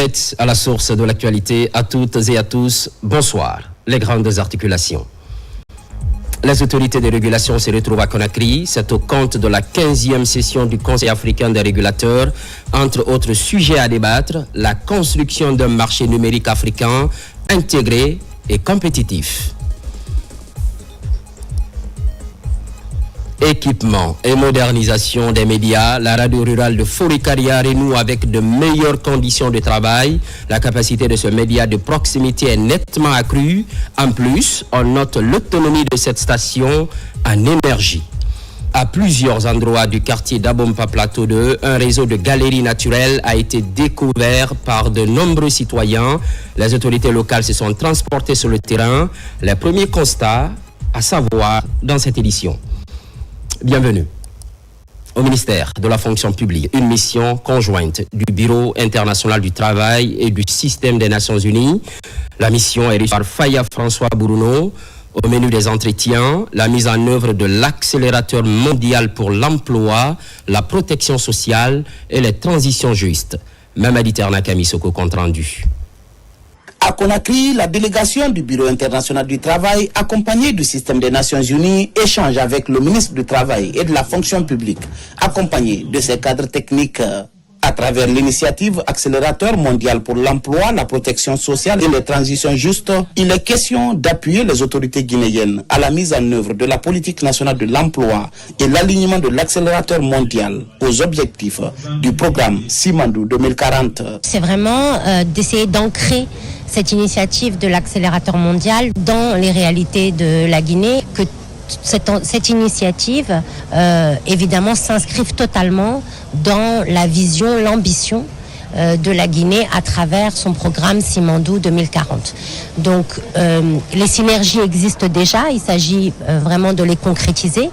êtes à la source de l'actualité. À toutes et à tous, bonsoir. Les grandes articulations. Les autorités de régulation se retrouvent à Conakry. C'est au compte de la 15e session du Conseil africain des régulateurs. Entre autres sujets à débattre, la construction d'un marché numérique africain intégré et compétitif. Équipement et modernisation des médias, la radio rurale de Forikaria renoue avec de meilleures conditions de travail. La capacité de ce média de proximité est nettement accrue. En plus, on note l'autonomie de cette station en énergie. À plusieurs endroits du quartier d'Abompa Plateau 2, un réseau de galeries naturelles a été découvert par de nombreux citoyens. Les autorités locales se sont transportées sur le terrain. Les premiers constats à savoir dans cette édition. Bienvenue au ministère de la fonction publique, une mission conjointe du Bureau international du travail et du système des Nations Unies. La mission est régie par Faya François Bourouno. Au menu des entretiens, la mise en œuvre de l'accélérateur mondial pour l'emploi, la protection sociale et les transitions justes. Mamadi Ternaka Misoko, compte rendu. À Conakry, la délégation du Bureau international du travail, accompagnée du système des Nations Unies, échange avec le ministre du Travail et de la fonction publique, accompagné de ses cadres techniques. À travers l'initiative Accélérateur mondial pour l'emploi, la protection sociale et les transitions justes, il est question d'appuyer les autorités guinéennes à la mise en œuvre de la politique nationale de l'emploi et l'alignement de l'accélérateur mondial aux objectifs du programme Simandou 2040. C'est vraiment d'essayer d'ancrer cette initiative de l'accélérateur mondial dans les réalités de la Guinée, que cette initiative, évidemment, s'inscrive totalement dans la vision, l'ambition de la Guinée à travers son programme Simandou 2040. Donc, les synergies existent déjà, il s'agit vraiment de les concrétiser.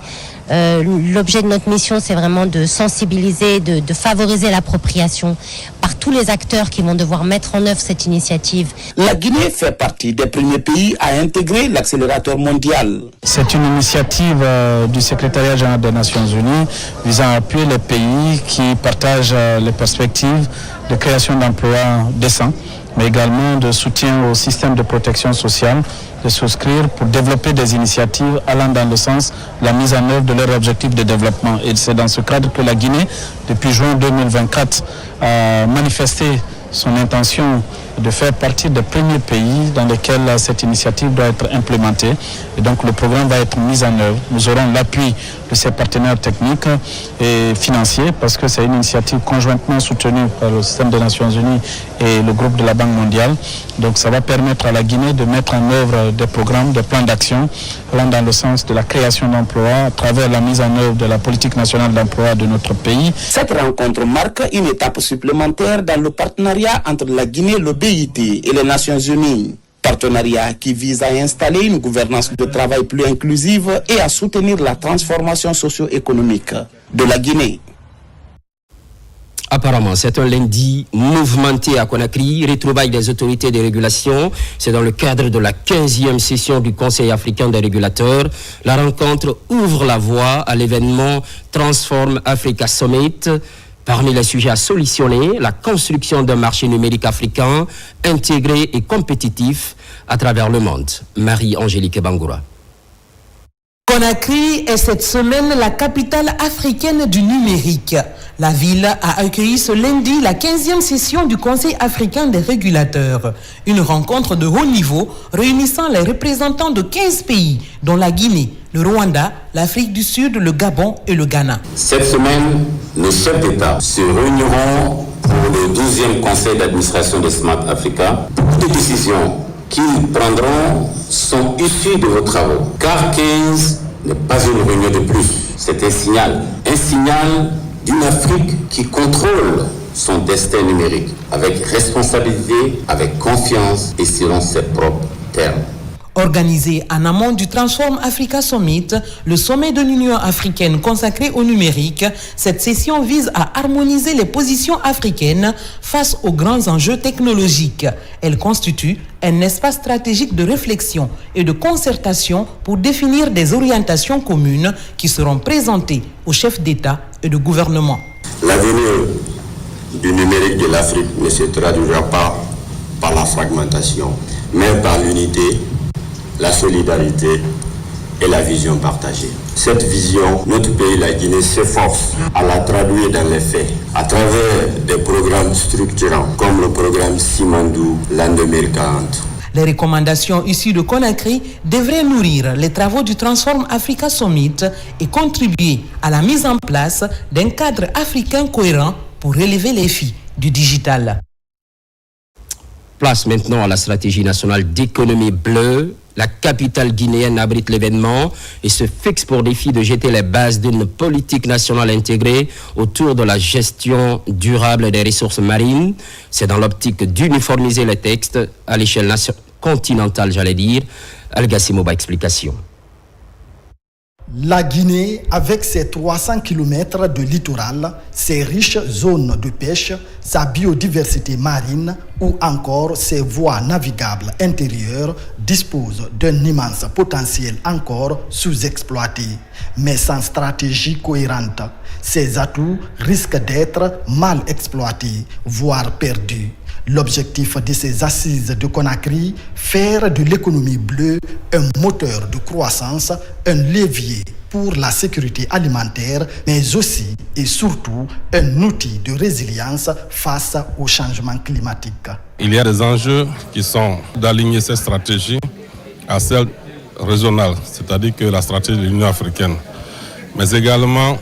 L'objet de notre mission, c'est vraiment de sensibiliser, de favoriser l'appropriation par tous les acteurs qui vont devoir mettre en œuvre cette initiative. La Guinée fait partie des premiers pays à intégrer l'accélérateur mondial. C'est une initiative du secrétariat général des Nations Unies visant à appuyer les pays qui partagent les perspectives de création d'emplois décents, mais également de soutien au système de protection sociale, de souscrire pour développer des initiatives allant dans le sens de la mise en œuvre de leurs objectifs de développement. Et c'est dans ce cadre que la Guinée, depuis juin 2024, a manifesté son intention de faire partie des premiers pays dans lesquels cette initiative doit être implémentée. Et donc le programme va être mis en œuvre. Nous aurons l'appui de ses partenaires techniques et financiers parce que c'est une initiative conjointement soutenue par le système des Nations Unies et le groupe de la Banque mondiale. Donc ça va permettre à la Guinée de mettre en œuvre des programmes, des plans d'action allant dans le sens de la création d'emplois à travers la mise en œuvre de la politique nationale d'emploi de notre pays. Cette rencontre marque une étape supplémentaire dans le partenariat entre la Guinée, le BIT et les Nations Unies. Partenariat qui vise à installer une gouvernance de travail plus inclusive et à soutenir la transformation socio-économique de la Guinée. Apparemment, c'est un lundi mouvementé à Conakry, retrouvailles des autorités de régulation. C'est dans le cadre de la 15e session du Conseil africain des régulateurs. La rencontre ouvre la voie à l'événement Transform Africa Summit. Parmi les sujets à solutionner, la construction d'un marché numérique africain intégré et compétitif à travers le monde. Marie-Angélique Bangoura. Conakry est cette semaine la capitale africaine du numérique. La ville a accueilli ce lundi la 15e session du Conseil africain des régulateurs. Une rencontre de haut niveau réunissant les représentants de 15 pays, dont la Guinée, le Rwanda, l'Afrique du Sud, le Gabon et le Ghana. Cette semaine, les chefs d'État se réuniront pour le 12e Conseil d'administration de Smart Africa. Toutes les décisions qu'ils prendront sont issues de vos travaux, car 15 n'est pas une réunion de plus. C'est un signal d'une Afrique qui contrôle son destin numérique, avec responsabilité, avec confiance et selon ses propres termes. Organisé en amont du Transform Africa Summit, le sommet de l'Union africaine consacré au numérique, cette session vise à harmoniser les positions africaines face aux grands enjeux technologiques. Elle constitue un espace stratégique de réflexion et de concertation pour définir des orientations communes qui seront présentées aux chefs d'État et de gouvernement. L'avenir du numérique de l'Afrique ne se traduira pas par la fragmentation, mais par l'unité, la solidarité et la vision partagée. Cette vision, notre pays, la Guinée, s'efforce à la traduire dans les faits, à travers des programmes structurants, comme le programme Simandou, l'an 2040. Les recommandations issues de Conakry devraient nourrir les travaux du Transform Africa Summit et contribuer à la mise en place d'un cadre africain cohérent pour relever les défis du digital. Place maintenant à la stratégie nationale d'économie bleue. La capitale guinéenne abrite l'événement et se fixe pour défi de jeter les bases d'une politique nationale intégrée autour de la gestion durable des ressources marines. C'est dans l'optique d'uniformiser les textes à l'échelle continentale, j'allais dire. Al-Gassimoba, explication. La Guinée, avec ses 300 km de littoral, ses riches zones de pêche, sa biodiversité marine ou encore ses voies navigables intérieures, dispose d'un immense potentiel encore sous-exploité. Mais sans stratégie cohérente, ses atouts risquent d'être mal exploités, voire perdus. L'objectif de ces assises de Conakry, faire de l'économie bleue un moteur de croissance, un levier pour la sécurité alimentaire, mais aussi et surtout un outil de résilience face au changement climatique. Il y a des enjeux qui sont d'aligner cette stratégie à celle régionale, c'est-à-dire que la stratégie de l'Union africaine. Mais également,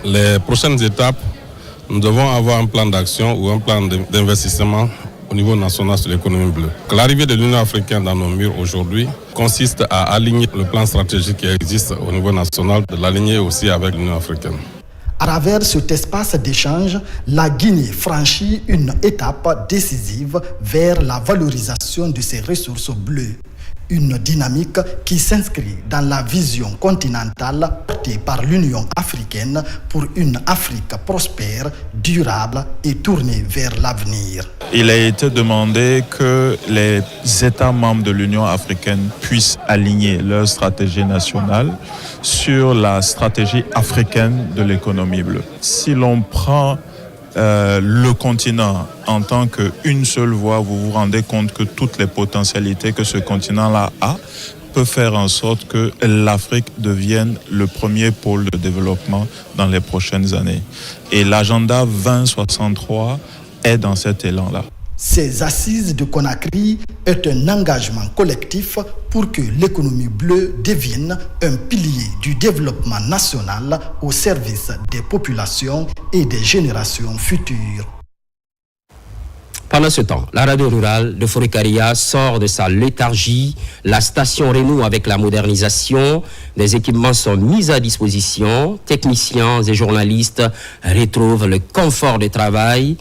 les prochaines étapes, nous devons avoir un plan d'action ou un plan d'investissement au niveau national sur l'économie bleue. L'arrivée de l'Union africaine dans nos murs aujourd'hui consiste à aligner le plan stratégique qui existe au niveau national, de l'aligner aussi avec l'Union africaine. À travers cet espace d'échange, la Guinée franchit une étape décisive vers la valorisation de ses ressources bleues. Une dynamique qui s'inscrit dans la vision continentale portée par l'Union africaine pour une Afrique prospère, durable et tournée vers l'avenir. Il a été demandé que les États membres de l'Union africaine puissent aligner leur stratégie nationale sur la stratégie africaine de l'économie bleue. Si l'on prend le continent en tant qu'une seule voie, vous vous rendez compte que toutes les potentialités que ce continent-là a peut faire en sorte que l'Afrique devienne le premier pôle de développement dans les prochaines années. Et l'agenda 2063 est dans cet élan-là. Ces assises de Conakry est un engagement collectif pour que l'économie bleue devienne un pilier du développement national au service des populations et des générations futures. Pendant ce temps, la radio rurale de Fourekaria sort de sa léthargie. La station renoue avec la modernisation. Des équipements sont mis à disposition. Techniciens et journalistes retrouvent le confort de travail.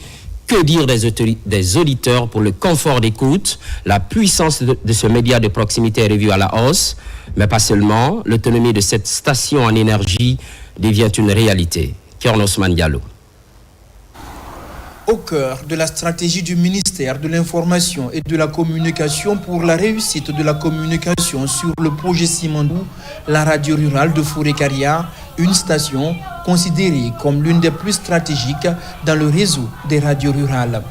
Que dire des auditeurs pour le confort d'écoute? La puissance de ce média de proximité est revue à la hausse, mais pas seulement. L'autonomie de cette station en énergie devient une réalité. Kern Osman Diallo. Au cœur de la stratégie du ministère de l'Information et de la Communication pour la réussite de la communication sur le projet Simandou, la radio rurale de Fourekaria, une station considérée comme l'une des plus stratégiques dans le réseau des radios rurales.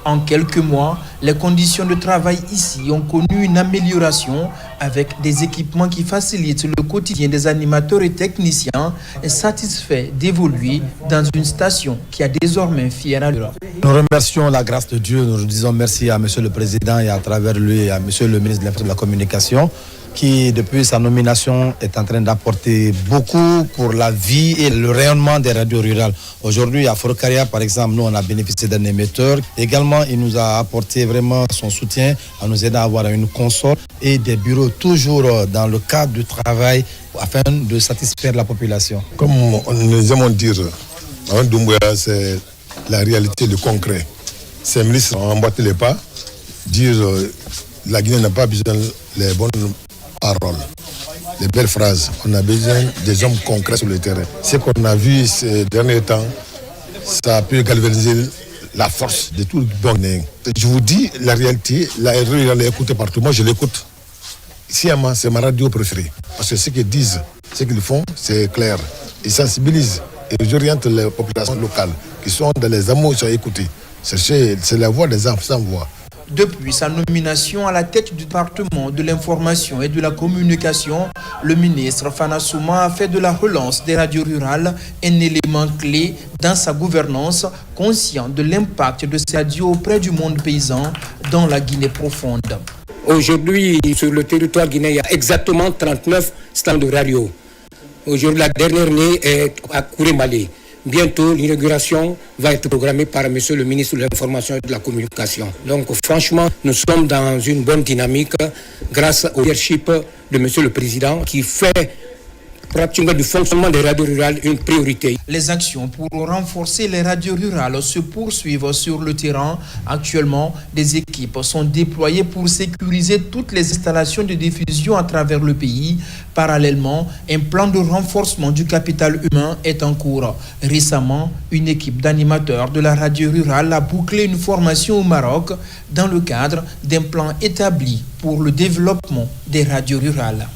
En quelques mois, les conditions de travail ici ont connu une amélioration avec des équipements qui facilitent le quotidien des animateurs et techniciens satisfaits d'évoluer dans une station qui a désormais fière allure. Nous remercions la grâce de Dieu, nous disons merci à M. le Président et à travers lui à M. le ministre de la Communication qui, depuis sa nomination, est en train d'apporter beaucoup pour la vie et le rayonnement des radios rurales. Aujourd'hui, à Fourekaria, par exemple, nous, on a bénéficié d'un émetteur. Également, il nous a apporté vraiment son soutien en nous aidant à avoir une console et des bureaux toujours dans le cadre du travail afin de satisfaire la population. Comme nous aimons dire, Mme Doumbouya, c'est la réalité, le concret. Ces ministres ont emboîté les pas, dire la Guinée n'a pas besoin des bonnes paroles, les belles phrases. On a besoin des hommes concrets sur le terrain. Ce qu'on a vu ces derniers temps, ça a pu galvaniser la force de tout le bon. Je vous dis la réalité, la radio elle est écoutée partout. Moi je l'écoute. Sciemment, c'est ma radio préférée. Parce que ce qu'ils disent, ce qu'ils font, c'est clair. Ils sensibilisent et ils orientent les populations locales qui qui sont dans les amours, sont écoutés. C'est la voix des enfants sans voix. Depuis sa nomination à la tête du département de l'information et de la communication, le ministre Fana Souma a fait de la relance des radios rurales un élément clé dans sa gouvernance, conscient de l'impact de ces radios auprès du monde paysan dans la Guinée profonde. Aujourd'hui, sur le territoire guinéen, il y a exactement 39 stands de radio. Aujourd'hui, la dernière année est à Kourémalé. Bientôt, l'inauguration va être programmée par M. le ministre de l'Information et de la Communication. Donc, franchement, nous sommes dans une bonne dynamique grâce au leadership de M. le Président qui fait pratiquement du fonctionnement des radios rurales une priorité. Les actions pour renforcer les radios rurales se poursuivent sur le terrain. Actuellement, des équipes sont déployées pour sécuriser toutes les installations de diffusion à travers le pays. Parallèlement, un plan de renforcement du capital humain est en cours. Récemment, une équipe d'animateurs de la radio rurale a bouclé une formation au Maroc dans le cadre d'un plan établi pour le développement des radios rurales.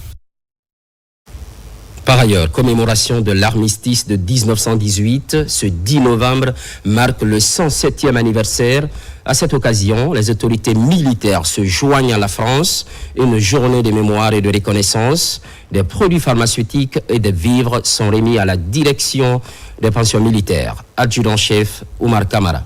Par ailleurs, commémoration de l'armistice de 1918, ce 10 novembre marque le 107e anniversaire. À cette occasion, les autorités militaires se joignent à la France. Une journée de mémoire et de reconnaissance. Des produits pharmaceutiques et des vivres sont remis à la direction des pensions militaires. Adjudant-chef Oumar Kamara.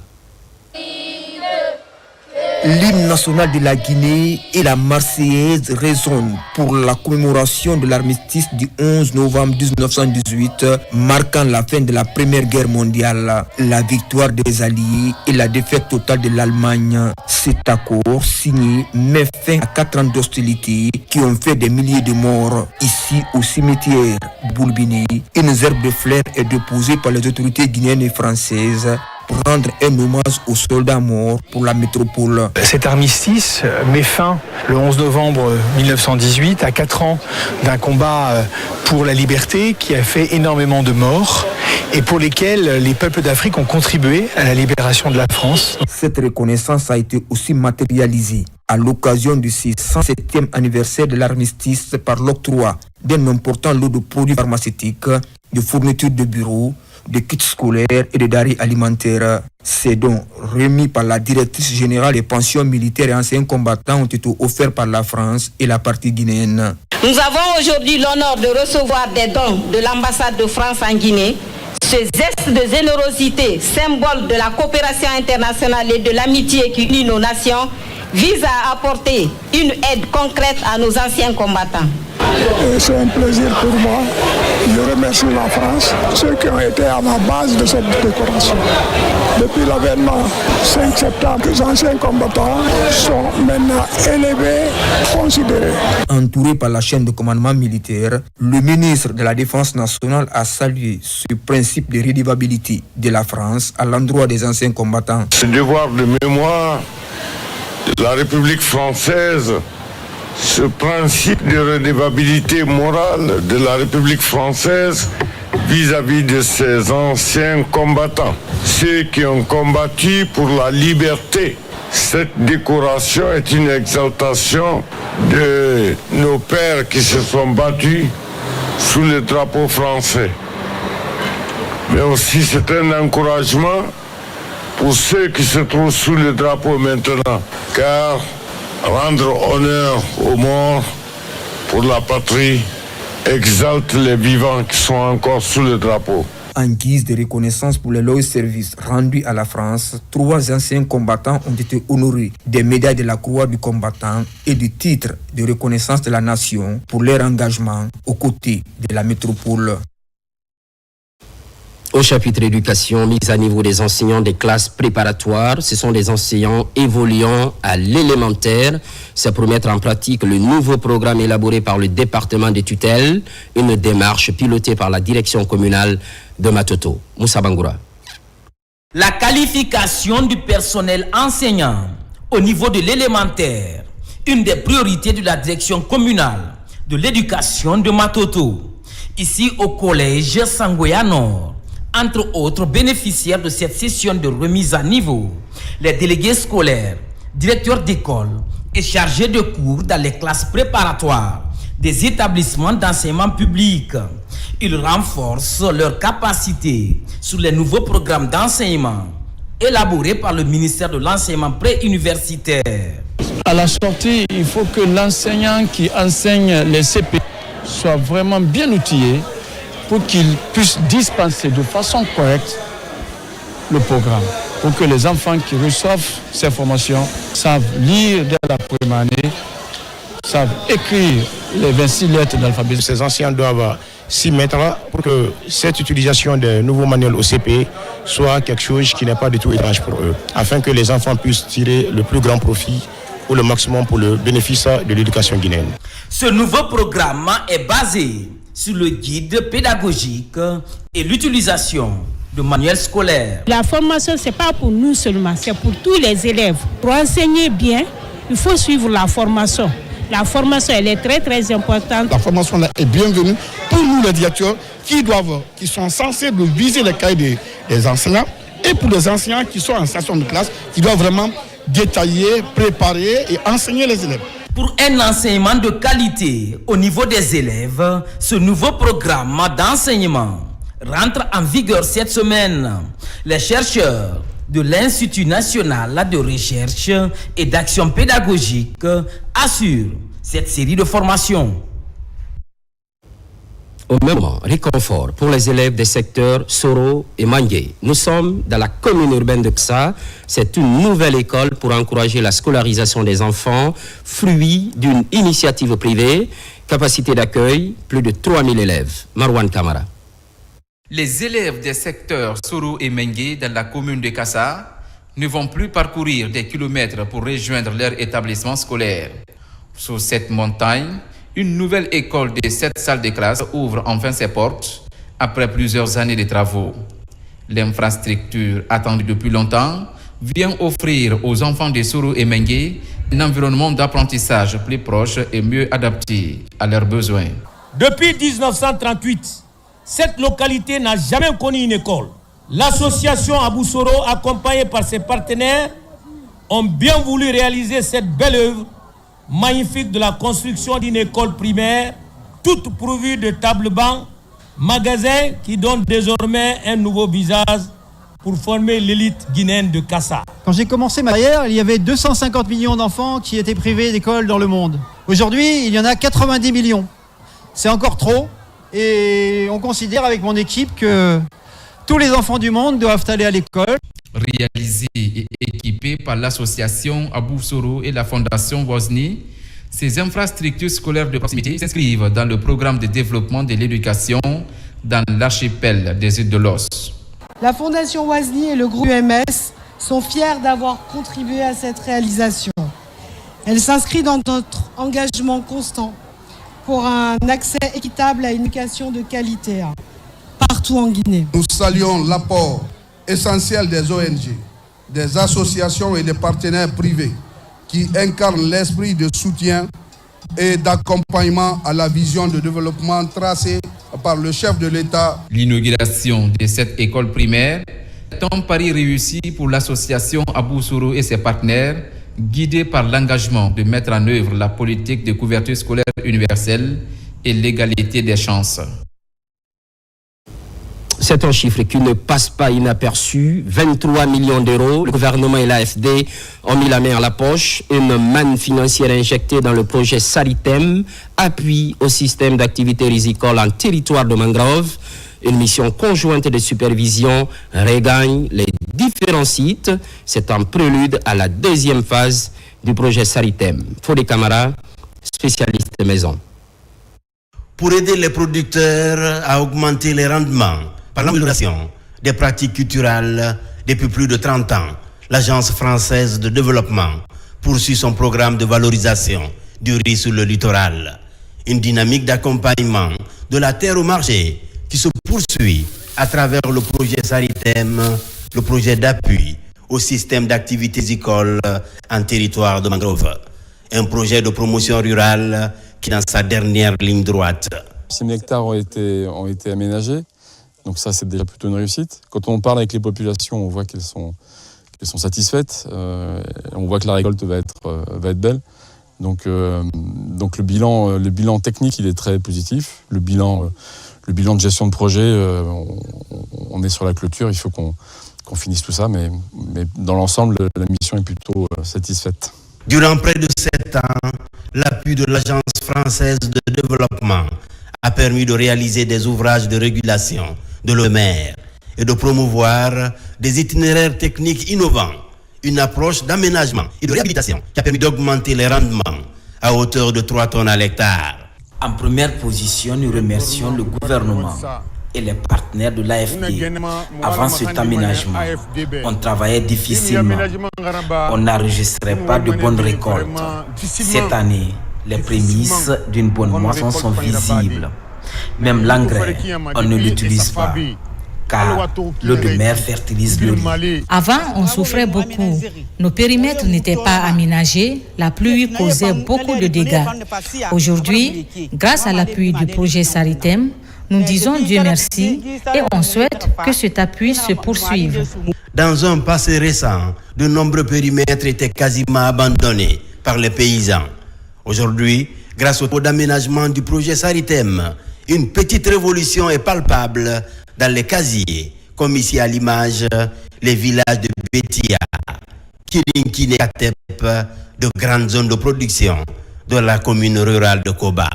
L'hymne national de la Guinée et la Marseillaise résonnent pour la commémoration de l'armistice du 11 novembre 1918, marquant la fin de la Première Guerre mondiale, la victoire des Alliés et la défaite totale de l'Allemagne. Cet accord signé met fin à 4 ans d'hostilité qui ont fait des milliers de morts. Ici, au cimetière Boulbini, une herbe de fleurs est déposée par les autorités guinéennes et françaises pour rendre un hommage aux soldats morts pour la métropole. Cet armistice met fin le 11 novembre 1918 à 4 ans d'un combat pour la liberté qui a fait énormément de morts et pour lesquels les peuples d'Afrique ont contribué à la libération de la France. Cette reconnaissance a été aussi matérialisée à l'occasion du 107e anniversaire de l'armistice par l'octroi d'un important lot de produits pharmaceutiques, de fournitures de bureaux, de kits scolaires et de denrées alimentaires. Ces dons remis par la directrice générale des pensions militaires et anciens combattants ont été offerts par la France et la partie guinéenne. Nous avons aujourd'hui l'honneur de recevoir des dons de l'ambassade de France en Guinée. Ce geste de générosité, symbole de la coopération internationale et de l'amitié qui unit nos nations, vise à apporter une aide concrète à nos anciens combattants. C'est un plaisir pour moi. Je remercie la France, ceux qui ont été à la base de cette décoration. Depuis l'avènement 5 septembre, les anciens combattants sont maintenant élevés, considérés. Entouré par la chaîne de commandement militaire, le ministre de la Défense nationale a salué ce principe de redevabilité de la France à l'endroit des anciens combattants. Ce devoir de mémoire de la République française, ce principe de redevabilité morale de la République française vis-à-vis de ses anciens combattants, ceux qui ont combattu pour la liberté. Cette décoration est une exaltation de nos pères qui se sont battus sous le drapeau français. Mais aussi c'est un encouragement pour ceux qui se trouvent sous le drapeau maintenant, car rendre honneur aux morts pour la patrie exalte les vivants qui sont encore sous le drapeau. En guise de reconnaissance pour les loyaux services rendus à la France, 3 anciens combattants ont été honorés des médailles de la Croix du combattant et du titre de reconnaissance de la nation pour leur engagement aux côtés de la métropole. Au chapitre éducation, mise à niveau des enseignants des classes préparatoires, ce sont des enseignants évoluant à l'élémentaire. C'est pour mettre en pratique le nouveau programme élaboré par le département des tutelles, une démarche pilotée par la direction communale de Matoto. Moussa Bangoura. La qualification du personnel enseignant au niveau de l'élémentaire, une des priorités de la direction communale de l'éducation de Matoto. Ici au collège Sangoya Nord. Entre autres bénéficiaires de cette session de remise à niveau, les délégués scolaires, directeurs d'école et chargés de cours dans les classes préparatoires des établissements d'enseignement public. Ils renforcent leur capacité sur les nouveaux programmes d'enseignement élaborés par le ministère de l'enseignement préuniversitaire. À la sortie, il faut que l'enseignant qui enseigne les CP soit vraiment bien outillé pour qu'il puisse dispenser de façon correcte le programme, pour que les enfants qui reçoivent ces formations savent lire dès la première année, savent écrire les 26 lettres d'alphabet. Ces enseignants doivent s'y mettre pour que cette utilisation des nouveaux manuels au CP soit quelque chose qui n'est pas du tout étrange pour eux, afin que les enfants puissent tirer le plus grand profit ou le maximum pour le bénéfice de l'éducation guinéenne. Ce nouveau programme est basé sur le guide pédagogique et l'utilisation de manuels scolaires. La formation, ce n'est pas pour nous seulement, c'est pour tous les élèves. Pour enseigner bien, il faut suivre la formation. La formation, elle est très très importante. La formation là est bienvenue pour nous les directeurs qui sont censés viser les cahiers des enseignants et pour les enseignants qui sont en station de classe, qui doivent vraiment détailler, préparer et enseigner les élèves. Pour un enseignement de qualité au niveau des élèves, ce nouveau programme d'enseignement rentre en vigueur cette semaine. Les chercheurs de l'Institut national de recherche et d'action pédagogique assurent cette série de formations. Au même moment, réconfort pour les élèves des secteurs Soro et Mangué. Nous sommes dans la commune urbaine de Ksa. C'est une nouvelle école pour encourager la scolarisation des enfants, fruit d'une initiative privée. Capacité d'accueil, plus de 3000 élèves. Marwan Kamara. Les élèves des secteurs Soro et Mengué dans la commune de Kassa ne vont plus parcourir des kilomètres pour rejoindre leur établissement scolaire. Sur cette montagne, une nouvelle école de 7 salles de classe ouvre enfin ses portes après plusieurs années de travaux. L'infrastructure attendue depuis longtemps vient offrir aux enfants de Soro et Mengué un environnement d'apprentissage plus proche et mieux adapté à leurs besoins. Depuis 1938, cette localité n'a jamais connu une école. L'association Abou Soro, accompagnée par ses partenaires, ont bien voulu réaliser cette belle œuvre magnifique de la construction d'une école primaire, toute pourvue de tables-bancs, magasins qui donnent désormais un nouveau visage pour former l'élite guinéenne de Kassa. Quand j'ai commencé ma carrière, il y avait 250 millions d'enfants qui étaient privés d'école dans le monde. Aujourd'hui, il y en a 90 millions. C'est encore trop et on considère avec mon équipe que tous les enfants du monde doivent aller à l'école. Réalisé et équipé par l'association Abou Soro et la fondation Wozni, ces infrastructures scolaires de proximité s'inscrivent dans le programme de développement de l'éducation dans l'archipel des îles de l'Os. La fondation Wozni et le groupe UMS sont fiers d'avoir contribué à cette réalisation. Elle s'inscrit dans notre engagement constant pour un accès équitable à une éducation de qualité partout en Guinée. Nous saluons l'apport essentiel des ONG, des associations et des partenaires privés qui incarnent l'esprit de soutien et d'accompagnement à la vision de développement tracée par le chef de l'État. L'inauguration de cette école primaire est un pari réussi pour l'association Abou Soro et ses partenaires, guidés par l'engagement de mettre en œuvre la politique de couverture scolaire universelle et l'égalité des chances. C'est un chiffre qui ne passe pas inaperçu. 23 millions d'euros. Le gouvernement et l'AFD ont mis la main à la poche. Une manne financière injectée dans le projet Saritem, appui au système d'activité risicole en territoire de mangrove. Une mission conjointe de supervision regagne les différents sites. C'est un prélude à la deuxième phase du projet Saritem. Fodé Camara, spécialiste maison. Pour aider les producteurs à augmenter les rendements par l'amélioration des pratiques culturelles depuis plus de 30 ans, l'Agence française de développement poursuit son programme de valorisation du riz sur le littoral. Une dynamique d'accompagnement de la terre au marché qui se poursuit à travers le projet Saritem, le projet d'appui au système d'activités écoles en territoire de mangrove. Un projet de promotion rurale qui est dans sa dernière ligne droite. 6 000 hectares ont été aménagés, donc ça c'est déjà plutôt une réussite. Quand on parle avec les populations, on voit qu'elles sont satisfaites, on voit que la récolte va être belle. Donc le bilan technique, il est très positif. Le bilan de gestion de projet, on est sur la clôture. Il faut qu'on finisse tout ça, mais dans l'ensemble, la mission est plutôt satisfaite. Durant près de 7 ans, l'appui de l'Agence française de développement a permis de réaliser des ouvrages de régulation de l'eau de mer et de promouvoir des itinéraires techniques innovants, une approche d'aménagement et de réhabilitation qui a permis d'augmenter les rendements à hauteur de 3 tonnes à l'hectare. En première position, nous remercions le gouvernement et les partenaires de l'AFD. Avant cet aménagement, on travaillait difficilement. On n'enregistrait pas de bonnes récoltes. Cette année, les prémices d'une bonne moisson sont visibles. Même l'engrais, on ne l'utilise pas, car l'eau de mer fertilise le riz. Avant, on souffrait beaucoup. Nos périmètres n'étaient pas aménagés. La pluie causait beaucoup de dégâts. Aujourd'hui, grâce à l'appui du projet Saritem, nous disons Dieu merci et on souhaite que cet appui se poursuive. Dans un passé récent, de nombreux périmètres étaient quasiment abandonnés par les paysans. Aujourd'hui, grâce au d'aménagement du projet Saritem, une petite révolution est palpable dans les casiers, comme ici à l'image, les villages de Betia, Kilinkine et Katep, de grandes zones de production de la commune rurale de Koba.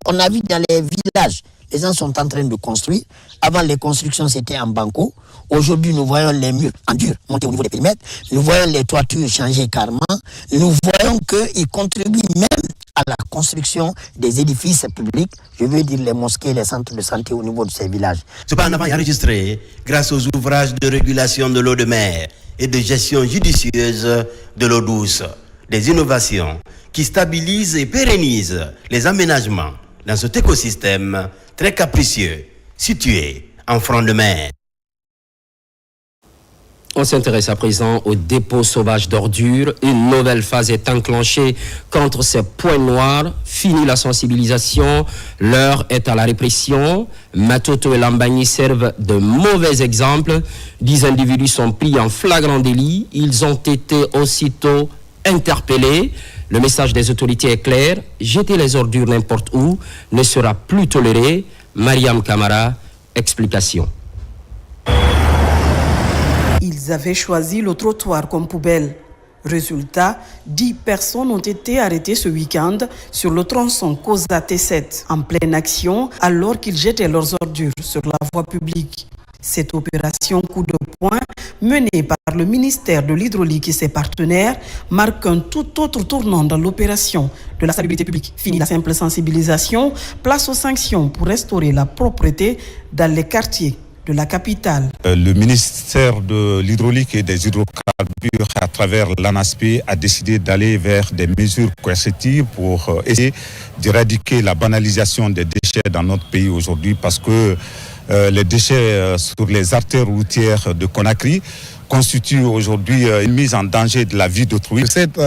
On a vu dans les villages, les gens sont en train de construire. Avant, les constructions, c'était en banco. Aujourd'hui, nous voyons les murs en dur monter au niveau des périmètres. Nous voyons les toitures changer carrément. Nous voyons qu'ils contribuent même à la construction des édifices publics. Je veux dire les mosquées, les centres de santé au niveau de ces villages. Cependant, enregistré grâce aux ouvrages de régulation de l'eau de mer et de gestion judicieuse de l'eau douce. Des innovations qui stabilisent et pérennisent les aménagements dans cet écosystème très capricieux, situé en front de mer. On s'intéresse à présent au dépôt sauvage d'ordures. Une nouvelle phase est enclenchée contre ces points noirs. Fini la sensibilisation, l'heure est à la répression. Matoto et Lambagny servent de mauvais exemples. 10 individus sont pris en flagrant délit. Ils ont été aussitôt interpellés. Le message des autorités est clair. Jeter les ordures n'importe où ne sera plus toléré. Mariam Kamara, explication. Ils avaient choisi le trottoir comme poubelle. Résultat, 10 personnes ont été arrêtées ce week-end sur le tronçon Koza T7, en pleine action, alors qu'ils jetaient leurs ordures sur la voie publique. Cette opération coup de poing, menée par le ministère de l'Hydraulique et ses partenaires, marque un tout autre tournant dans l'opération de la salubrité publique. Fini la simple sensibilisation, place aux sanctions pour restaurer la propreté dans les quartiers de la capitale. Le ministère de l'Hydraulique et des Hydrocarbures, à travers l'ANASP, a décidé d'aller vers des mesures coercitives pour essayer d'éradiquer la banalisation des déchets dans notre pays aujourd'hui, parce que les déchets sur les artères routières de Conakry constitue aujourd'hui une mise en danger de la vie d'autrui. Cette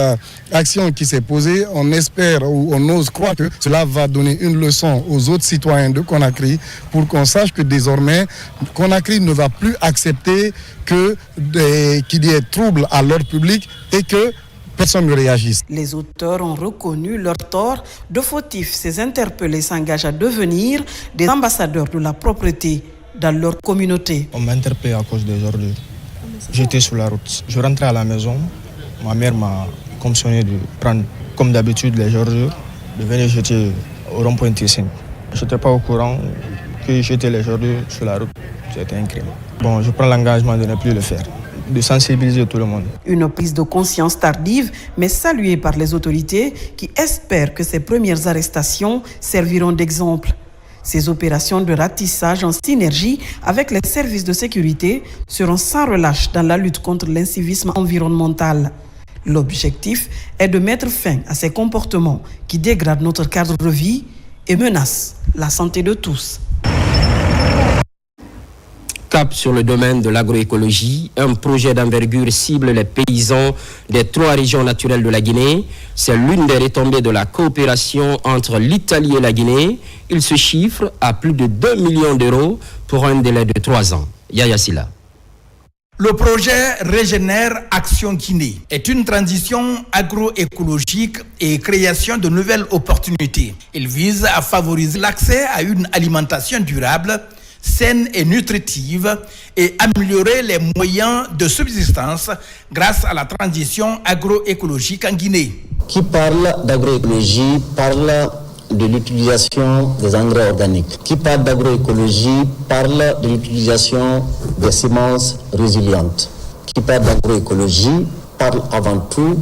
action qui s'est posée, on espère ou on ose croire que cela va donner une leçon aux autres citoyens de Conakry pour qu'on sache que désormais, Conakry ne va plus accepter qu'il y ait trouble à l'ordre public et que personne ne réagisse. Les auteurs ont reconnu leur tort de fautifs. Ces interpellés s'engagent à devenir des ambassadeurs de la propreté dans leur communauté. On m'a interpellé à cause des ordures. J'étais sur la route. Je rentrais à la maison. Ma mère m'a commissionné de prendre, comme d'habitude, les ordures, de venir jeter au rond-point T5. Je n'étais pas au courant que jeter les ordures sur la route, c'était un crime. Bon, je prends l'engagement de ne plus le faire, de sensibiliser tout le monde. Une prise de conscience tardive, mais saluée par les autorités qui espèrent que ces premières arrestations serviront d'exemple. Ces opérations de ratissage en synergie avec les services de sécurité seront sans relâche dans la lutte contre l'incivisme environnemental. L'objectif est de mettre fin à ces comportements qui dégradent notre cadre de vie et menacent la santé de tous. Cap sur le domaine de l'agroécologie, un projet d'envergure cible les paysans des 3 régions naturelles de la Guinée. C'est l'une des retombées de la coopération entre l'Italie et la Guinée. Il se chiffre à plus de 2 millions d'euros pour un délai de 3 ans. Yaya Silla. Le projet Régénère Action Guinée est une transition agroécologique et création de nouvelles opportunités. Il vise à favoriser l'accès à une alimentation durable, saine et nutritive et améliorer les moyens de subsistance grâce à la transition agroécologique en Guinée. Qui parle d'agroécologie parle de l'utilisation des engrais organiques. Qui parle d'agroécologie parle de l'utilisation des semences résilientes. Qui parle d'agroécologie parle avant tout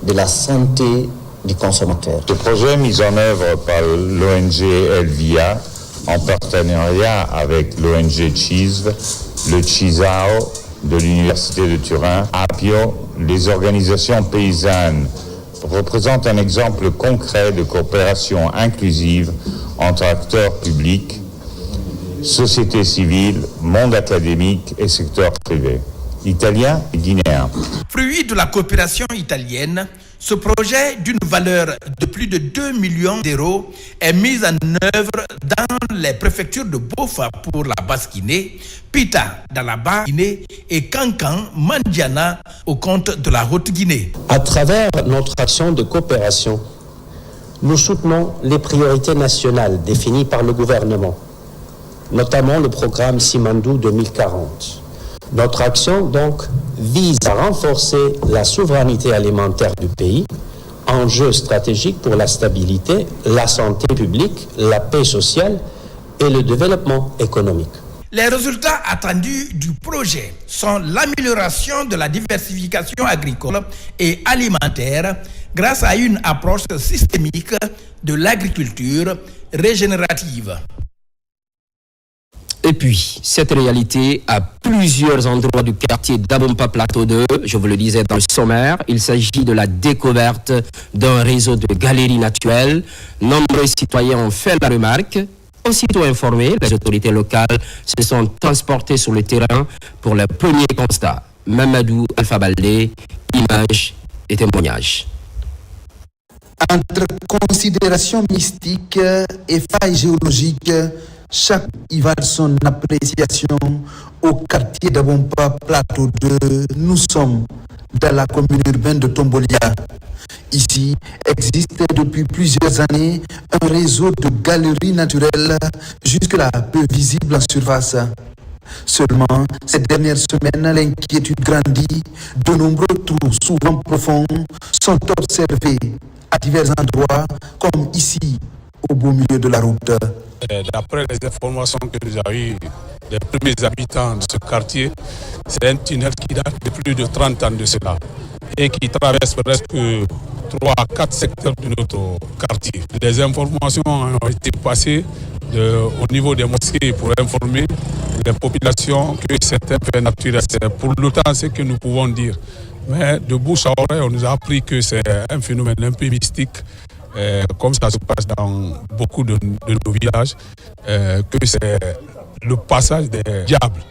de la santé du consommateur. Ce projet mis en œuvre par l'ONG Elvia en partenariat avec l'ONG CISV, le CISAO de l'Université de Turin, APIO, les organisations paysannes, représente un exemple concret de coopération inclusive entre acteurs publics, société civile, monde académique et secteur privé, italien et guinéen. Fruit de la coopération italienne, ce projet d'une valeur de plus de 2 millions d'euros est mis en œuvre dans les préfectures de Bofa pour la Basse-Guinée, Pita dans la Bas-Guinée et Kankan, Mandiana au compte de la Haute-Guinée. À travers notre action de coopération, nous soutenons les priorités nationales définies par le gouvernement, notamment le programme Simandou 2040. Notre action, donc, vise à renforcer la souveraineté alimentaire du pays, enjeu stratégique pour la stabilité, la santé publique, la paix sociale et le développement économique. Les résultats attendus du projet sont l'amélioration de la diversification agricole et alimentaire grâce à une approche systémique de l'agriculture régénérative. Et puis, cette réalité à plusieurs endroits du quartier d'Abompa Plateau 2, je vous le disais dans le sommaire, il s'agit de la découverte d'un réseau de galeries naturelles. Nombreux citoyens ont fait la remarque. Aussitôt informés, les autorités locales se sont transportées sur le terrain pour le premier constat. Mamadou Alpha Baldé, images et témoignages. Entre considérations mystiques et failles géologiques, chaque y va son appréciation au quartier d'Abompa Plateau 2. Nous sommes dans la commune urbaine de Tombolia. Ici existe depuis plusieurs années un réseau de galeries naturelles jusque-là peu visibles en surface. Seulement, ces dernières semaines, l'inquiétude grandit. De nombreux trous, souvent profonds, sont observés à divers endroits, comme ici, au beau milieu de la route. D'après les informations que nous avons eues des premiers habitants de ce quartier, c'est un tunnel qui date de plus de 30 ans de cela et qui traverse presque 3 à 4 secteurs de notre quartier. Des informations ont été passées au niveau des mosquées pour informer les populations que c'est un fait naturel. C'est pour l'autant ce que nous pouvons dire. Mais de bouche à oreille, on nous a appris que c'est un phénomène un peu mystique, comme ça se passe dans beaucoup de nos villages, que c'est le passage des diables.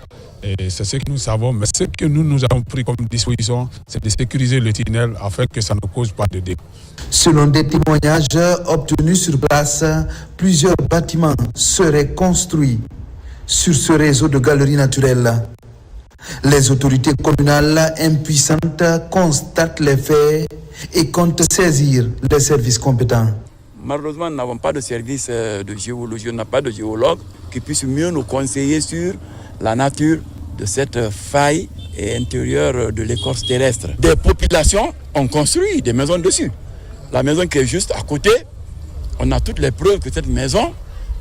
Et c'est ce que nous savons, mais ce que nous avons pris comme disposition, c'est de sécuriser le tunnel afin que ça ne cause pas de dégâts. Selon des témoignages obtenus sur place, plusieurs bâtiments seraient construits sur ce réseau de galeries naturelles. Les autorités communales impuissantes constatent les faits et comptent saisir les services compétents. Malheureusement, nous n'avons pas de service de géologie, on n'a pas de géologue qui puisse mieux nous conseiller sur la nature de cette faille intérieure de l'écorce terrestre. Des populations ont construit des maisons dessus. La maison qui est juste à côté, on a toutes les preuves que cette maison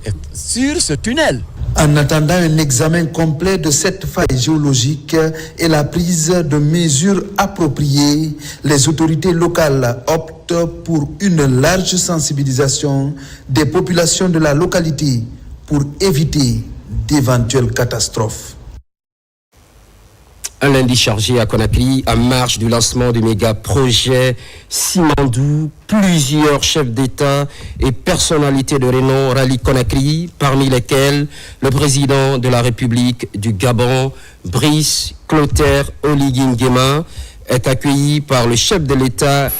est sur ce tunnel. En attendant un examen complet de cette faille géologique et la prise de mesures appropriées, les autorités locales optent pour une large sensibilisation des populations de la localité pour éviter d'éventuelles catastrophes. Un lundi chargé à Conakry, en marge du lancement du méga-projet Simandou, plusieurs chefs d'État et personnalités de renom rallient Conakry, parmi lesquels le président de la République du Gabon, Brice Clotaire Oligui Nguema, est accueilli par le chef de l'État.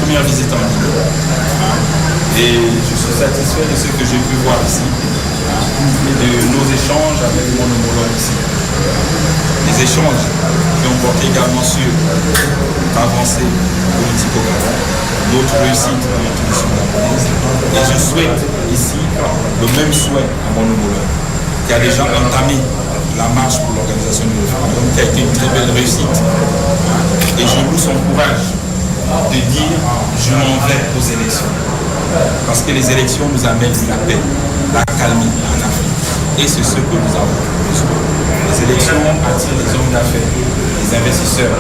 première visite en Guinée. Et je suis satisfait de ce que j'ai pu voir ici et de nos échanges avec mon homologue ici. Les échanges qui ont porté également sur l'avancée politique au Gabon, notre réussite dans l'introduction gabonaise. Et je souhaite ici le même souhait à mon homologue qui a déjà entamé la marche pour l'organisation du référendum, qui a été une très belle réussite. Et je loue son courage de dire je m'en vais aux élections. Parce que les élections nous amènent la paix, la calmie en Afrique. Et c'est ce que nous avons besoin. Les élections attirent les hommes d'affaires, les investisseurs.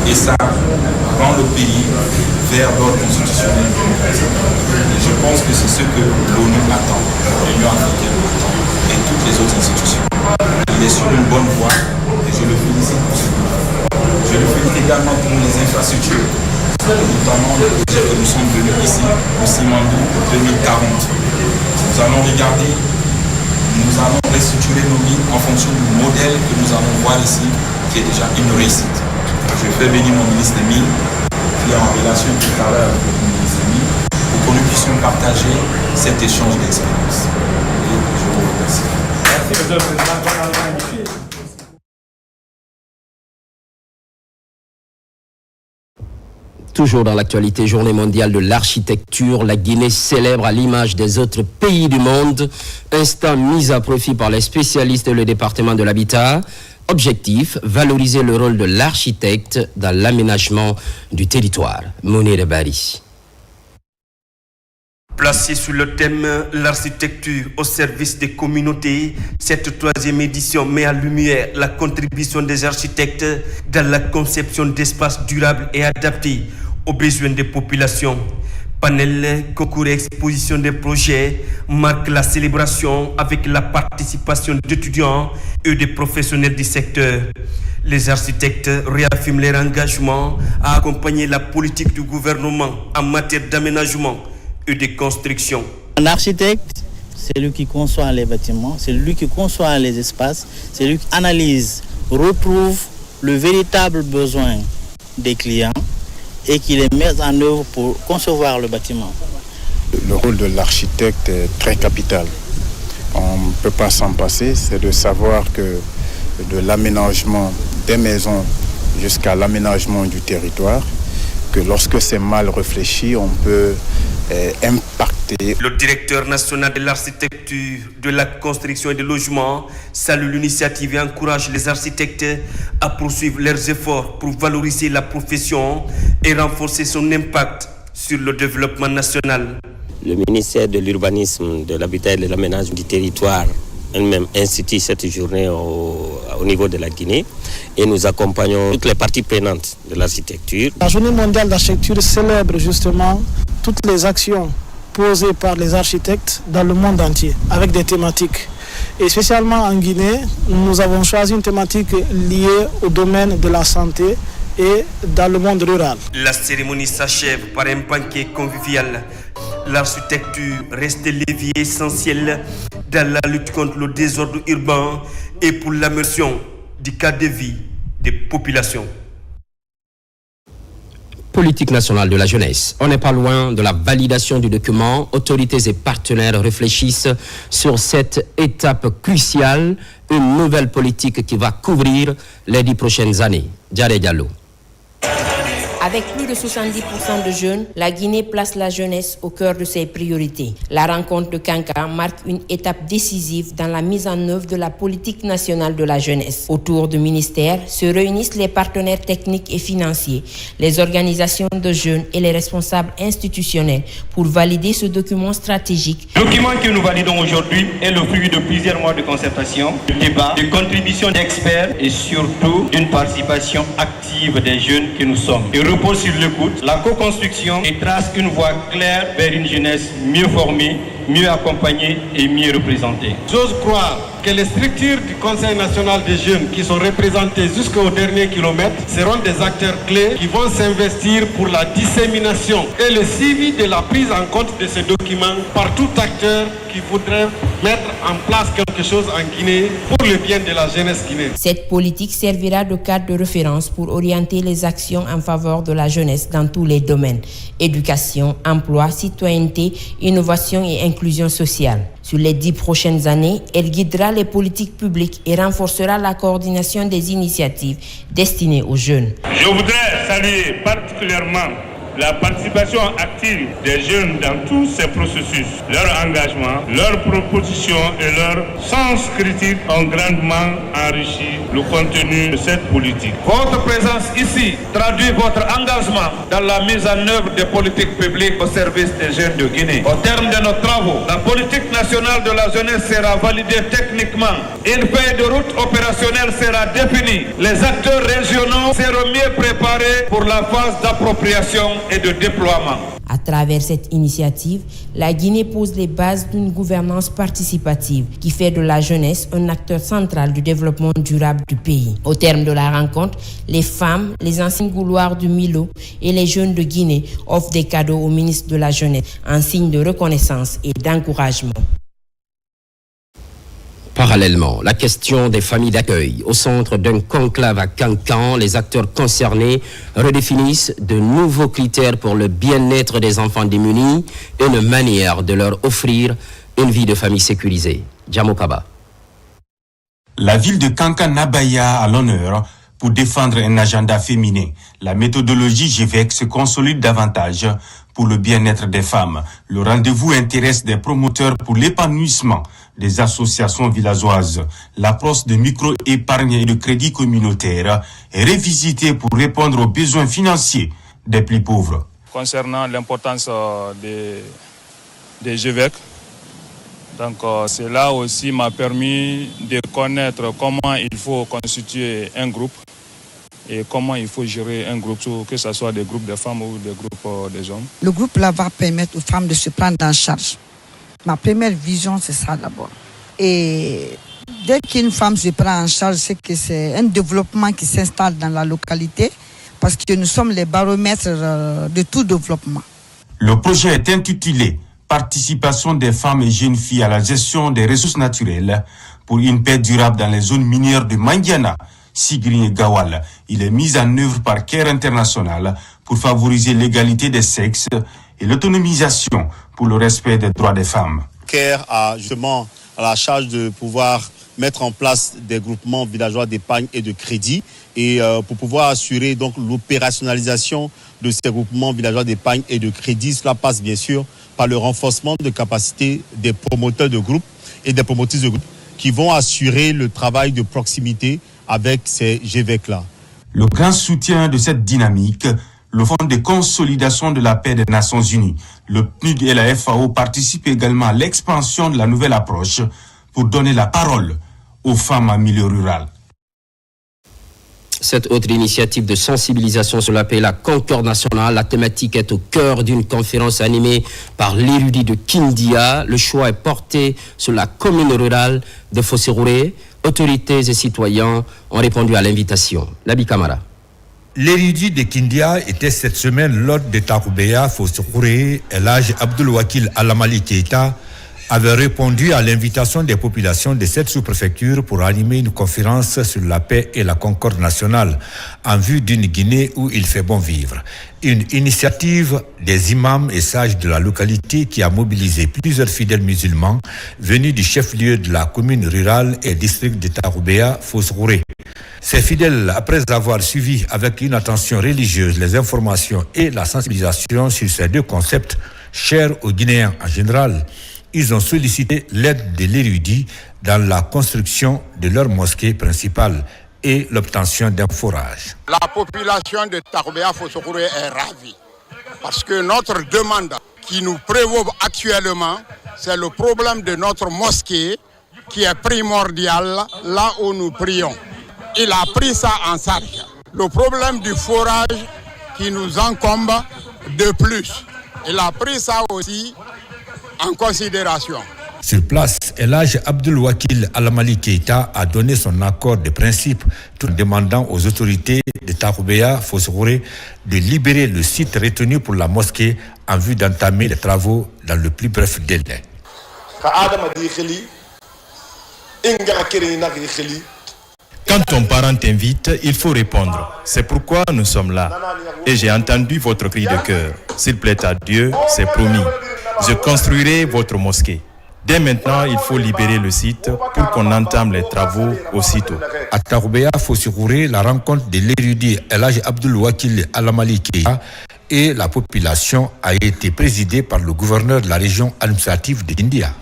Et ça rend le pays vers l'ordre constitutionnel démocratique. Et je pense que c'est ce que l'ONU attend, l'Union africaine attend, et toutes les autres institutions. Il est sur une bonne voie et je le félicite pour ce qu'il fait. Je le félicite également pour les infrastructures, notamment le projet que nous sommes venus ici, le Simandou 2040. Nous allons regarder, nous allons restructurer nos mines en fonction du modèle que nous allons voir ici, qui est déjà une réussite. Je fais venir mon ministre des Mines, qui est en relation tout à l'heure avec le ministre des Mines, pour que nous puissions partager cet échange d'expérience. Et je vous remercie. Toujours dans l'actualité, journée mondiale de l'architecture, la Guinée célèbre à l'image des autres pays du monde, instant mis à profit par les spécialistes et le département de l'habitat. Objectif, valoriser le rôle de l'architecte dans l'aménagement du territoire. Mounir Bari. Placée sous le thème « L'architecture au service des communautés », cette troisième édition met en lumière la contribution des architectes dans la conception d'espaces durables et adaptés aux besoins des populations. Panel, concours et exposition des projets marquent la célébration avec la participation d'étudiants et des professionnels du secteur. Les architectes réaffirment leur engagement à accompagner la politique du gouvernement en matière d'aménagement et de construction. Un architecte, c'est lui qui conçoit les bâtiments, c'est lui qui conçoit les espaces, c'est lui qui analyse, retrouve le véritable besoin des clients et qui les met en œuvre pour concevoir le bâtiment. Le rôle de l'architecte est très capital. On ne peut pas s'en passer, c'est de savoir que de l'aménagement des maisons jusqu'à l'aménagement du territoire, que lorsque c'est mal réfléchi, on peut impacter. Le directeur national de l'architecture, de la construction et des logements salue l'initiative et encourage les architectes à poursuivre leurs efforts pour valoriser la profession et renforcer son impact sur le développement national. Le ministère de l'Urbanisme, de l'Habitat et de l'Aménagement du territoire elle-même institue cette journée au niveau de la Guinée et nous accompagnons toutes les parties prenantes de l'architecture. La journée mondiale d'architecture célèbre justement toutes les actions posées par les architectes dans le monde entier avec des thématiques. Et spécialement en Guinée, nous avons choisi une thématique liée au domaine de la santé et dans le monde rural. La cérémonie s'achève par un banquet convivial. L'architecture reste levier essentiel dans la lutte contre le désordre urbain et pour l'amélioration du cadre de vie des populations. Politique nationale de la jeunesse. On n'est pas loin de la validation du document. Autorités et partenaires réfléchissent sur cette étape cruciale, une nouvelle politique qui va couvrir les 10 prochaines années. Djare Diallo. Avec plus de 70% de jeunes, la Guinée place la jeunesse au cœur de ses priorités. La rencontre de Kanka marque une étape décisive dans la mise en œuvre de la politique nationale de la jeunesse. Autour du ministère se réunissent les partenaires techniques et financiers, les organisations de jeunes et les responsables institutionnels pour valider ce document stratégique. Le document que nous validons aujourd'hui est le fruit de plusieurs mois de concertation, de débats, de contributions d'experts et surtout d'une participation active des jeunes que nous sommes. Repose sur l'écoute, la co-construction et trace une voie claire vers une jeunesse mieux formée, mieux accompagnée et mieux représentée. J'ose croire que les structures du Conseil national des jeunes qui sont représentées jusqu'au dernier kilomètre seront des acteurs clés qui vont s'investir pour la dissémination et le suivi de la prise en compte de ces documents par tout acteur qui voudrait mettre en place quelque chose en Guinée pour le bien de la jeunesse guinéenne. Cette politique servira de cadre de référence pour orienter les actions en faveur de la jeunesse dans tous les domaines: éducation, emploi, citoyenneté, innovation et inclusion sociale. Sur les 10 prochaines années, elle guidera les politiques publiques et renforcera la coordination des initiatives destinées aux jeunes. Je voudrais saluer particulièrement la participation active des jeunes dans tous ces processus. Leur engagement, leurs propositions et leur sens critique ont grandement enrichi le contenu de cette politique. Votre présence ici traduit votre engagement dans la mise en œuvre des politiques publiques au service des jeunes de Guinée. Au terme de nos travaux, la politique nationale de la jeunesse sera validée techniquement. Une feuille de route opérationnelle sera définie. Les acteurs régionaux seront mieux préparés pour la phase d'appropriation et de déploiement. À travers cette initiative, la Guinée pose les bases d'une gouvernance participative qui fait de la jeunesse un acteur central du développement durable du pays. Au terme de la rencontre, les femmes, les anciens gouloirs du Milo et les jeunes de Guinée offrent des cadeaux au ministre de la Jeunesse en signe de reconnaissance et d'encouragement. Parallèlement, la question des familles d'accueil. Au centre d'un conclave à Kankan, les acteurs concernés redéfinissent de nouveaux critères pour le bien-être des enfants démunis et une manière de leur offrir une vie de famille sécurisée. Djamo Kaba. La ville de Kankan-Nabaya à l'honneur pour défendre un agenda féminin. La méthodologie GVEC se consolide davantage pour le bien-être des femmes. Le rendez-vous intéresse des promoteurs pour l'épanouissement des associations villageoises. L'approche de micro-épargne et de crédit communautaire est révisitée pour répondre aux besoins financiers des plus pauvres. Concernant l'importance des GVEC, donc cela aussi m'a permis de connaître comment il faut constituer un groupe et comment il faut gérer un groupe, que ce soit des groupes de femmes ou des groupes des hommes. Le groupe là va permettre aux femmes de se prendre en charge. Ma première vision, c'est ça d'abord. Et dès qu'une femme se prend en charge, c'est que c'est un développement qui s'installe dans la localité parce que nous sommes les baromètres de tout développement. Le projet est intitulé « Participation des femmes et jeunes filles à la gestion des ressources naturelles pour une paix durable dans les zones minières de Mandiana, Sigri et Gawal ». Il est mis en œuvre par CARE International pour favoriser l'égalité des sexes et l'autonomisation pour le respect des droits des femmes. CARE a justement à la charge de pouvoir mettre en place des groupements villageois d'épargne et de crédit et pour pouvoir assurer donc l'opérationnalisation de ces groupements villageois d'épargne et de crédit. Cela passe bien sûr par le renforcement de capacités des promoteurs de groupes et des promotrices de groupes qui vont assurer le travail de proximité avec ces GVEC-là. Le grand soutien de cette dynamique, le Fonds de consolidation de la paix des Nations Unies, le PNUD et la FAO participent également à l'expansion de la nouvelle approche pour donner la parole aux femmes en milieu rural. Cette autre initiative de sensibilisation sur la paix, la Concorde nationale, la thématique est au cœur d'une conférence animée par l'érudit de Kindia. Le choix est porté sur la commune rurale de Fossérouré. Autorités et citoyens ont répondu à l'invitation. Labi Kamara. L'érudit de Kindia était cette semaine l'hôte de Taroubéa, Fossérouré, et l'âge Abdul Wakil Alamali Keita avait répondu à l'invitation des populations de cette sous-préfecture pour animer une conférence sur la paix et la concorde nationale en vue d'une Guinée où il fait bon vivre. Une initiative des imams et sages de la localité qui a mobilisé plusieurs fidèles musulmans venus du chef-lieu de la commune rurale et district de Taroubéa, Fossérouré. Ces fidèles, après avoir suivi avec une attention religieuse les informations et la sensibilisation sur ces deux concepts chers aux Guinéens en général, ils ont sollicité l'aide de l'érudit dans la construction de leur mosquée principale et l'obtention d'un forage. La population de Taroubéa Fossérouré est ravie parce que notre demande qui nous prévaut actuellement, c'est le problème de notre mosquée qui est primordial là où nous prions. Il a pris ça en charge. Le problème du forage qui nous incombe de plus, il a pris ça aussi en considération. Sur place, l'âge Abdul Wakil Alamali Keita a donné son accord de principe tout en demandant aux autorités de Taroubéa Fossérouré de libérer le site retenu pour la mosquée en vue d'entamer les travaux dans le plus bref délai. Quand ton parent t'invite, il faut répondre. C'est pourquoi nous sommes là. Et j'ai entendu votre cri de cœur. S'il plaît à Dieu, c'est promis. Je construirai votre mosquée. Dès maintenant, il faut libérer le site pour qu'on entame les travaux aussitôt. À Taroubéa, Fossikhouré, la rencontre de l'érudit Elhadji Abdoul Wakil Alamali Keïta et la population a été présidée par le gouverneur de la région administrative de Kindia.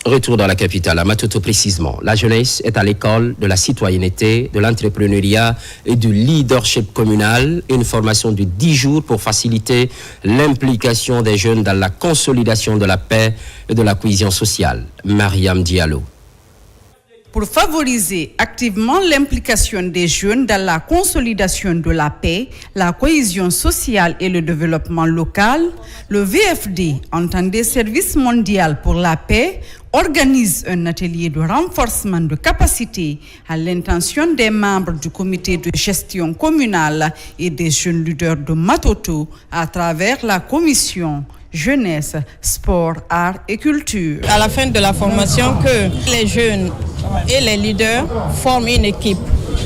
Retour dans la capitale, à Matoto précisément. La jeunesse est à l'école de la citoyenneté, de l'entrepreneuriat et du leadership communal. Une formation de 10 jours pour faciliter l'implication des jeunes dans la consolidation de la paix et de la cohésion sociale. Mariam Diallo. Pour favoriser activement l'implication des jeunes dans la consolidation de la paix, la cohésion sociale et le développement local, le VFD, entendé Service mondial pour la paix, organise un atelier de renforcement de capacité à l'intention des membres du comité de gestion communale et des jeunes leaders de Matoto à travers la commission jeunesse, sport, art et culture. À la fin de la formation, que les jeunes et les leaders forment une équipe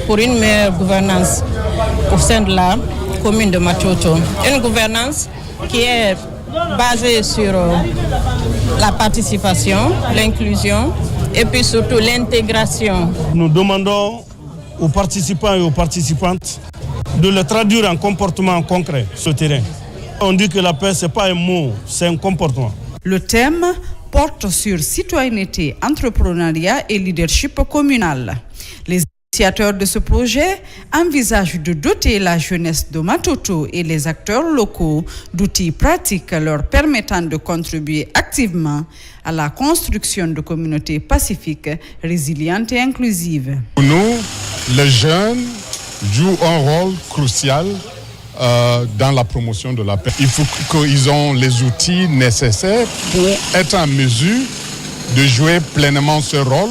pour une meilleure gouvernance au sein de la commune de Matoto. Une gouvernance qui est basée sur la participation, l'inclusion et puis surtout l'intégration. Nous demandons aux participants et aux participantes de le traduire en comportement concret sur le terrain. On dit que la paix, ce n'est pas un mot, c'est un comportement. Le thème porte sur citoyenneté, entrepreneuriat et leadership communal. Les initiateurs de ce projet envisagent de doter la jeunesse de Matoto et les acteurs locaux d'outils pratiques leur permettant de contribuer activement à la construction de communautés pacifiques, résilientes et inclusives. Pour nous, les jeunes jouent un rôle crucial dans la promotion de la paix. Il faut qu'ils aient les outils nécessaires pour être en mesure de jouer pleinement ce rôle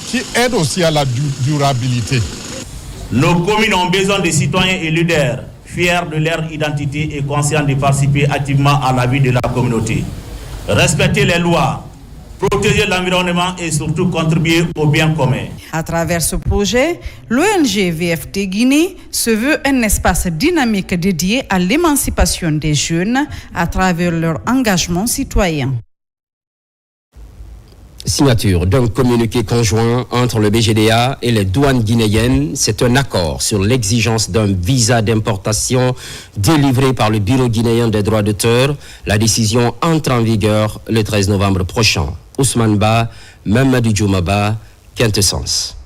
qui aide aussi à la durabilité. Nos communes ont besoin de citoyens et leaders fiers de leur identité et conscients de participer activement à la vie de la communauté. Respecter les lois, protéger l'environnement et surtout contribuer au bien commun. À travers ce projet, l'ONG VFD Guinée se veut un espace dynamique dédié à l'émancipation des jeunes à travers leur engagement citoyen. Signature d'un communiqué conjoint entre le BGDA et les douanes guinéennes. C'est un accord sur l'exigence d'un visa d'importation délivré par le Bureau guinéen des droits d'auteur. La décision entre en vigueur le 13 novembre prochain. Ousmane Ba, Mamadou Djoumaba, Quintessence.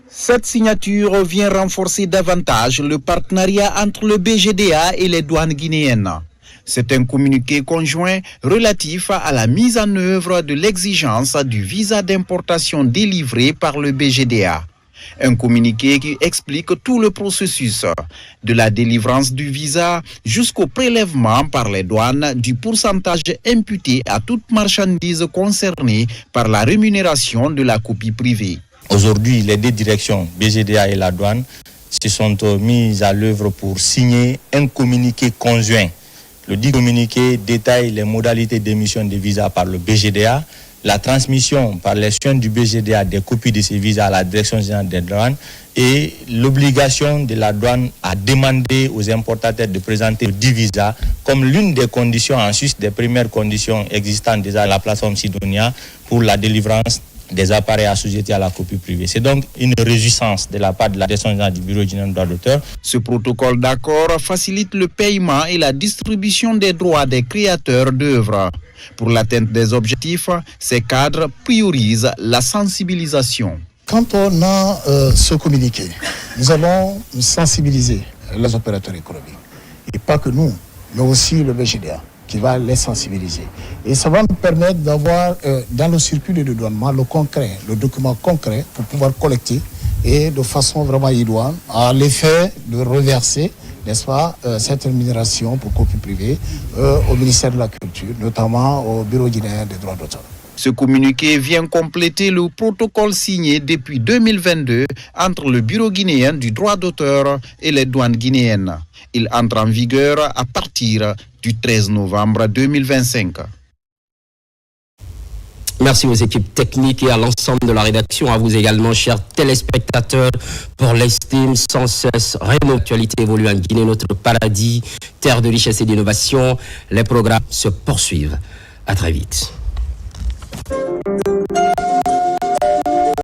Cette signature vient renforcer davantage le partenariat entre le BGDA et les douanes guinéennes. C'est un communiqué conjoint relatif à la mise en œuvre de l'exigence du visa d'importation délivré par le BGDA. Un communiqué qui explique tout le processus, de la délivrance du visa jusqu'au prélèvement par les douanes du pourcentage imputé à toute marchandise concernée par la rémunération de la copie privée. Aujourd'hui, les deux directions, BGDA et la douane, se sont mises à l'œuvre pour signer un communiqué conjoint. Le dit communiqué détaille les modalités d'émission des visas par le BGDA, la transmission par les chaînes du BGDA des copies de ces visas à la Direction générale des douanes et l'obligation de la douane à demander aux importateurs de présenter le dit visa comme l'une des conditions, en sus des premières conditions existantes déjà à la plateforme Sidonia pour la délivrance des appareils assujettis à la copie privée. C'est donc une réjouissance de la part de la Direction générale du Bureau général des droits d'auteur. Ce protocole d'accord facilite le paiement et la distribution des droits des créateurs d'œuvres. Pour l'atteinte des objectifs, ces cadres priorisent la sensibilisation. Quand on a ce communiqué, nous allons sensibiliser les opérateurs économiques. Et pas que nous, mais aussi le BGDA, qui va les sensibiliser. Et ça va nous permettre d'avoir dans le circuit de dédouanement le concret, le document concret pour pouvoir collecter et de façon vraiment idoine à l'effet de reverser, n'est-ce pas, cette rémunération pour copie privée au ministère de la Culture, notamment au Bureau guinéen des droits d'auteur. Ce communiqué vient compléter le protocole signé depuis 2022 entre le Bureau guinéen du droit d'auteur et les douanes guinéennes. Il entre en vigueur à partir du 13 novembre 2025. Merci aux équipes techniques et à l'ensemble de la rédaction, à vous également, chers téléspectateurs, pour l'estime sans cesse. Rémo, l'actualité évolue en Guinée, notre paradis, terre de richesse et d'innovation. Les programmes se poursuivent. À très vite.